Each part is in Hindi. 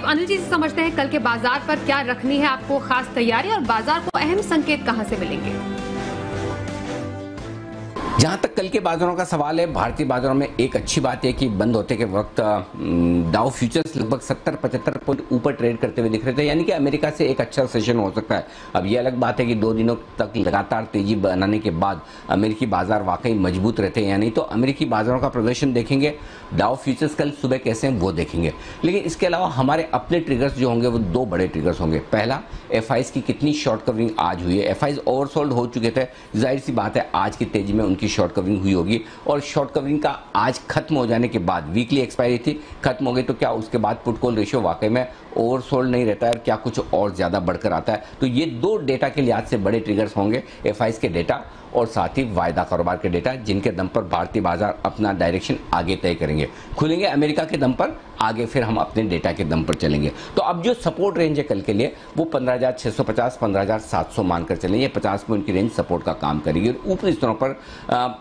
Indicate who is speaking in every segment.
Speaker 1: अनिल जी से समझते हैं कल के बाजार पर क्या रखनी है आपको खास तैयारी और बाजार को अहम संकेत कहां से मिलेंगे।
Speaker 2: जहां तक कल के बाजारों का सवाल है, भारतीय बाजारों में एक अच्छी बात है कि बंद होते के वक्त डाउ फ्यूचर्स लगभग 70-75 पॉइंट ऊपर ट्रेड करते हुए दिख रहे थे, यानी कि अमेरिका से एक अच्छा सेशन हो सकता है। अब यह अलग बात है कि 2 दिनों तक लगातार तेजी बनाने के बाद अमेरिकी बाजार वाकई मजबूत रहते हैं या नहीं, तो अमेरिकी बाजारों का प्रदर्शन देखेंगे। डाउ फ्यूचर्स कल सुबह कैसे हैं वो देखेंगे, लेकिन इसके अलावा हमारे अपने ट्रिगर्स जो होंगे वो 2 बड़े ट्रिगर्स होंगे। पहला, एफआईज की कितनी शॉर्ट कवरिंग आज हुई है। एफआईज ओवरसोल्ड हो चुके थे, जाहिर सी बात है आज की तेजी में उनकी शॉर्ट कवरिंग हुई होगी, और शॉर्ट कवरिंग का आज खत्म हो जाने के बाद, वीकली एक्सपायरी थी, खत्म हो गई, तो क्या उसके बाद पुट कॉल रेशियो वाकई में ओवरसोल्ड नहीं रहता है, क्या कुछ और ज्यादा बढ़कर आता है। तो ये 2 डेटा के लिहाज से बड़े ट्रिगर्स होंगे, एफआईज के डेटा और साथ ही वायदा कारोबार के डेटा, जिनके दम पर भारतीय बाजार अपना डायरेक्शन आगे तय करेंगे। खुलेंगे अमेरिका के दम पर, आगे फिर हम अपने डेटा के दम पर चलेंगे। तो अब जो सपोर्ट रेंज है कल के लिए वो 15,650 15,700 मानकर चलें, ये 50 पॉइंट की रेंज सपोर्ट का काम करेगी। और ऊपरी स्तरों पर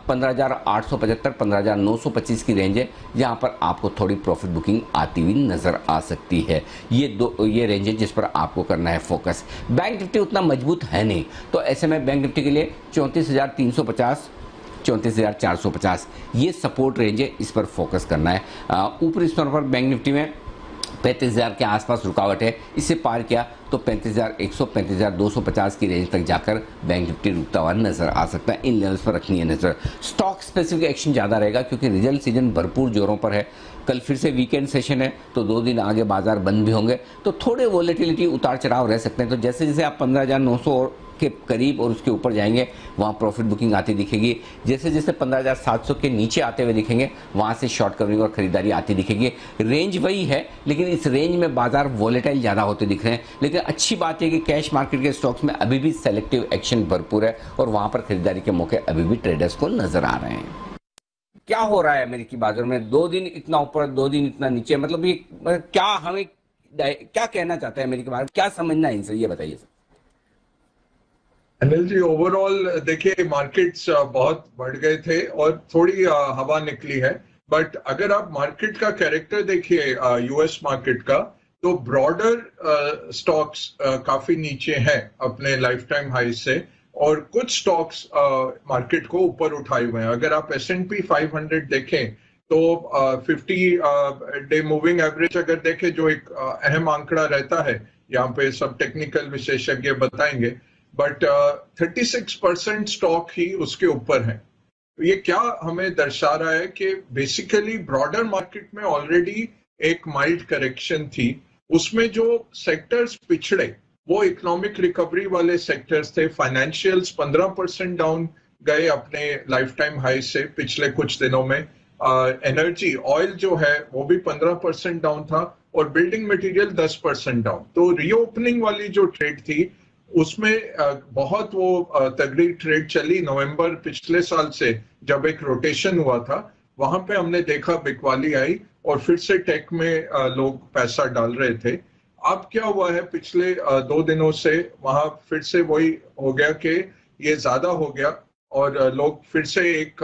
Speaker 2: 15,875 15,925 की रेंज है, जहां पर आपको थोड़ी प्रॉफिट बुकिंग आती हुई नजर आ सकती है। ये रेंज है जिस पर आपको करना है फोकस। बैंक निफ्टी उतना मजबूत है नहीं, तो ऐसे में बैंक निफ्टी के लिए 34,350 34,450 ये सपोर्ट रेंज है, इस पर फोकस करना है। ऊपरी स्तरों पर बैंक निफ्टी में 35,000 के आसपास रुकावट है, इससे पार किया तो 35,100 35,250 की रेंज तक जाकर बैंक निफ्टी रुकता हुआ नजर आ सकता है। इन लेवल्स पर रखनी है नजर। स्टॉक स्पेसिफिक एक्शन ज्यादा रहेगा क्योंकि रिजल्ट सीजन भरपूर जोरों पर है। कल फिर से वीकेंड सेशन है, तो 2 दिन आगे बाजार बंद भी होंगे, तो थोड़े वोलेटिलिटी उतार चढ़ाव रह सकते हैं। तो जैसे जैसे आप 15,900 के करीब और उसके ऊपर जाएंगे, वहां प्रॉफिट बुकिंग आती दिखेगी। जैसे जैसे 15,700 के नीचे आते हुए दिखेंगे, वहां से शॉर्ट कवरिंग और खरीदारी आती दिखेगी। रेंज वही है, लेकिन इस रेंज में बाजार वोलेटाइल ज्यादा होते दिख रहे हैं। लेकिन अच्छी बात है कि कैश मार्केट के स्टॉक्स में अभी भी सेलेक्टिव एक्शन भरपूर है, और वहां पर खरीदारी के मौके अभी भी ट्रेडर्स को नजर आ रहे हैं। क्या हो रहा है अमेरिकी बाजार में? 2 दिन इतना ऊपर, 2 दिन इतना नीचे, मतलब ये क्या हमें क्या कहना चाहता है अमेरिकी बाजार, क्या समझना है इनसे, ये बताइए सर।
Speaker 3: अनिल जी, ओवरऑल देखिए मार्केट्स बहुत बढ़ गए थे और थोड़ी हवा निकली है, बट अगर आप मार्केट का कैरेक्टर देखिए यूएस मार्केट का, तो ब्रॉडर स्टॉक्स काफी नीचे हैं अपने लाइफ टाइम हाई से, और कुछ स्टॉक्स मार्केट को ऊपर उठाए हुए हैं। अगर आप S&P 500 देखें तो 50 डे मूविंग एवरेज अगर देखें, जो एक अहम आंकड़ा रहता है, यहाँ पे सब टेक्निकल विशेषज्ञ बताएंगे, बट 36% स्टॉक ही उसके ऊपर है। तो ये क्या हमें दर्शा रहा है कि बेसिकली ब्रॉडर मार्केट में ऑलरेडी एक माइल्ड करेक्शन थी, उसमें जो सेक्टर्स पिछड़े वो इकोनॉमिक रिकवरी वाले सेक्टर्स थे। फाइनेंशियल्स 15% डाउन गए अपने लाइफ टाइम हाई से पिछले कुछ दिनों में। एनर्जी ऑयल जो है वो भी 15% डाउन था, और बिल्डिंग मटेरियल 10% डाउन। तो रीओपनिंग वाली जो ट्रेड थी उसमें बहुत वो तगड़ी ट्रेड चली। नवंबर पिछले साल से जब एक रोटेशन हुआ था, वहां पे हमने देखा बिकवाली आई और फिर से टेक में लोग पैसा डाल रहे थे। अब क्या हुआ है, पिछले 2 दिनों से वहां फिर से वही हो गया कि ये ज्यादा हो गया, और लोग फिर से एक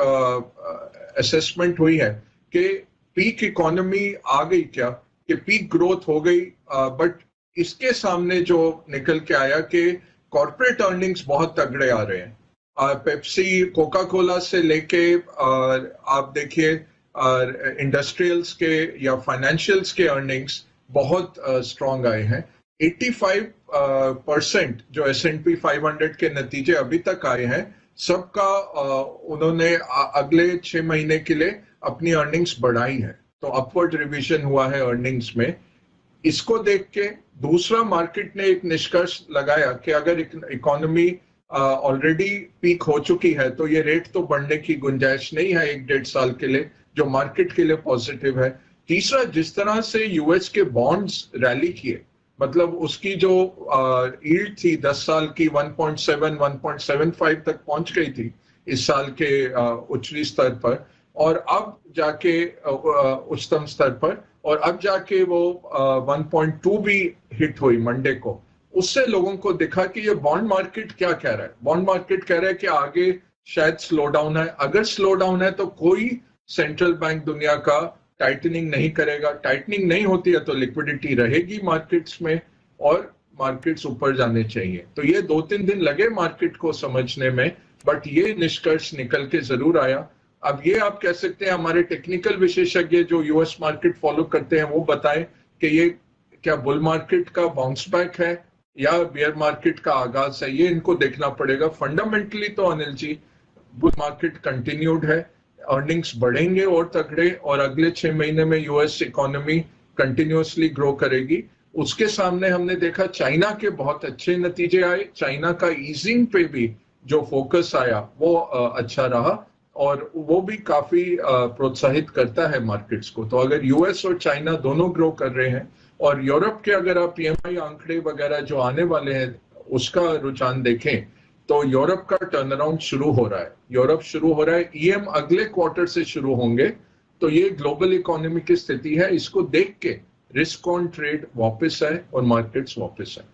Speaker 3: असेसमेंट हुई है कि पीक इकोनॉमी आ गई, क्या कि पीक ग्रोथ हो गई। बट इसके सामने जो निकल के आया कि कॉर्पोरेट अर्निंग्स बहुत तगड़े आ रहे हैं। पेप्सी, कोका कोला से लेके आप देखिए इंडस्ट्रियल्स के या फाइनेंशियल्स के अर्निंग्स बहुत स्ट्रांग आए हैं। 85% जो S&P 500 के नतीजे अभी तक आए हैं, सबका उन्होंने अगले 6 महीने के लिए अपनी अर्निंग्स बढ़ाई है, तो अपवर्ड रिवीजन हुआ है अर्निंग्स में। इसको देख के दूसरा मार्केट ने एक निष्कर्ष लगाया कि अगर इकोनॉमी ऑलरेडी पीक हो चुकी है, तो ये रेट तो बढ़ने की गुंजाइश नहीं है 1-1.5 साल के लिए, जो मार्केट के लिए पॉजिटिव है। तीसरा, जिस तरह से यूएस के बॉन्ड्स रैली किए, मतलब उसकी जो यील्ड थी 10 साल की 1.7 1.75 तक पहुंच गई थी इस साल के उच्चतम स्तर पर, और अब जाके उच्चतम स्तर पर, और अब जाके वो 1.2 भी हिट हुई मंडे को। उससे लोगों को दिखा कि ये बॉन्ड मार्केट क्या कह रहा है। बॉन्ड मार्केट कह रहा है कि आगे शायद स्लो डाउन है। अगर स्लो डाउन है तो कोई सेंट्रल बैंक दुनिया का टाइटनिंग नहीं करेगा। टाइटनिंग नहीं होती है तो लिक्विडिटी रहेगी मार्केट्स में और मार्केट्स ऊपर जाने चाहिए। तो ये 2-3 दिन लगे मार्केट को समझने में, बट ये निष्कर्ष निकल के जरूर आया। अब ये आप कह सकते हैं हमारे टेक्निकल विशेषज्ञ जो यूएस मार्केट फॉलो करते हैं वो बताएं कि ये क्या बुल मार्केट का बाउंस बैक है या बियर मार्केट का आगाज है, ये इनको देखना पड़ेगा। फंडामेंटली तो Anil ji bull market continued है, अर्निंग्स बढ़ेंगे और तगड़े, और अगले 6 महीने में यूएस इकोनॉमी कंटिन्यूअसली ग्रो करेगी। उसके सामने हमने देखा चाइना के बहुत अच्छे नतीजे आए, चाइना का ईजिंग पे भी जो फोकस आया वो अच्छा रहा और वो भी काफी प्रोत्साहित करता है मार्केट्स को। तो अगर यूएस और चाइना दोनों ग्रो कर रहे हैं और यूरोप के अगर आप पीएमआई आंकड़े वगैरह जो आने वाले हैं उसका रुझान देखें तो यूरोप का टर्न अराउंड शुरू हो रहा है। यूरोप शुरू हो रहा है, ईएम अगले क्वार्टर से शुरू होंगे। तो ये ग्लोबल इकोनॉमी की स्थिति है, इसको देख के रिस्क ऑन ट्रेड वापस है और मार्केट्स वापस है।